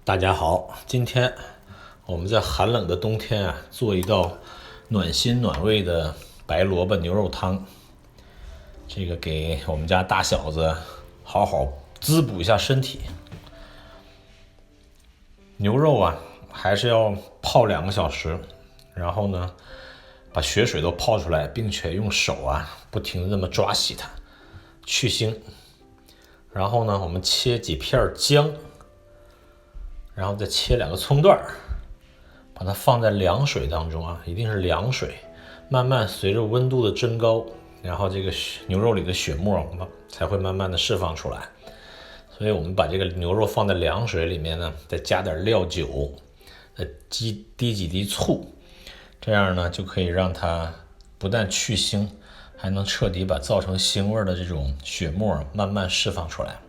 大家好，今天我们在寒冷的冬天啊，做一道暖心暖胃的白萝卜牛肉汤。这个给我们家大小子好好滋补一下身体。牛肉啊，还是要泡2个小时，然后呢，把血水都泡出来，并且用手啊不停的这么抓洗它，去腥。然后呢，我们切几片姜。然后再切2个葱段，把它放在凉水当中啊，一定是凉水，慢慢随着温度的增高，然后这个牛肉里的血沫才会慢慢的释放出来。所以我们把这个牛肉放在凉水里面呢，再加点料酒，再滴几滴醋，这样呢就可以让它不但去腥，还能彻底把造成腥味的这种血沫慢慢释放出来。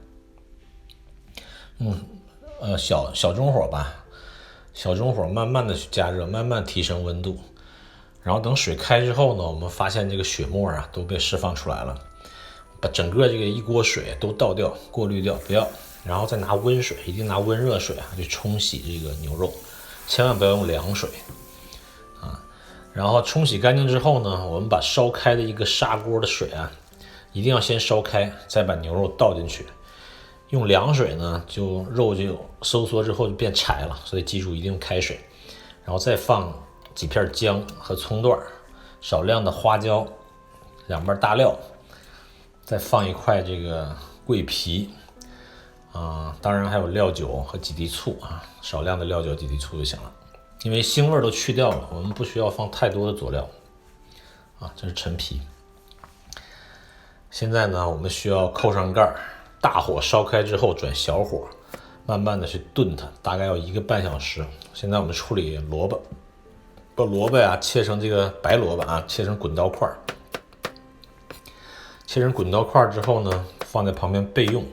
小中火吧，小中火慢慢的去加热，慢慢提升温度，然后等水开之后呢，我们发现这个血沫啊都被释放出来了，把整个这个一锅水都倒掉，过滤掉，不要，然后再拿温水，一定拿温热水啊去冲洗这个牛肉，千万不要用凉水啊。然后冲洗干净之后呢，我们把烧开的一个砂锅的水啊，一定要先烧开，再把牛肉倒进去。用凉水呢，肉就收缩之后就变柴了，所以记住一定开水，然后再放几片姜和葱段，少量的花椒，2瓣大料，再放一块这个桂皮，当然还有料酒和几滴醋啊，少量的料酒几滴醋就行了，因为腥味都去掉了，我们不需要放太多的佐料啊。这是陈皮。现在呢，我们需要扣上盖，大火烧开之后转小火，慢慢的去炖它，大概要1个半小时。现在我们处理萝卜，把萝卜呀切成这个白萝卜啊，切成滚刀块。切成滚刀块之后呢，放在旁边备用。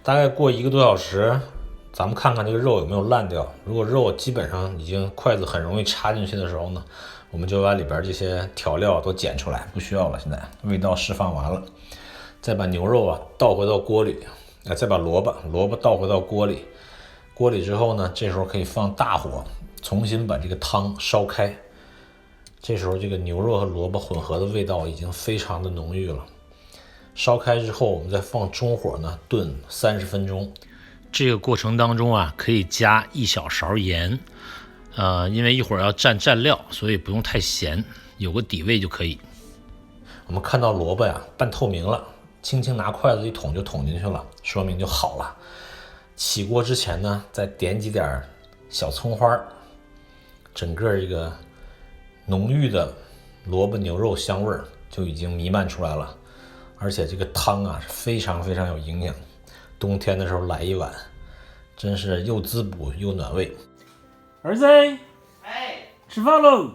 大概过1个多小时，咱们看看这个肉有没有烂掉。如果肉基本上已经筷子很容易插进去的时候呢，我们就把里边这些调料都捡出来，不需要了。现在味道释放完了。再把牛肉啊倒回到锅里，再把萝卜倒回到锅里。锅里之后呢，这时候可以放大火，重新把这个汤烧开。这时候这个牛肉和萝卜混合的味道已经非常的浓郁了。烧开之后，我们再放中火呢炖30分钟。这个过程当中啊，可以加1小勺盐，因为一会儿要蘸料，所以不用太咸，有个底味就可以。我们看到萝卜呀半透明了，轻轻拿筷子一捅就捅进去了，说明就好了。起锅之前呢，再点几点小葱花，整个这个浓郁的萝卜牛肉香味就已经弥漫出来了。而且这个汤啊是非常非常有营养，冬天的时候来一碗，真是又滋补又暖胃。儿子，哎，吃饭喽！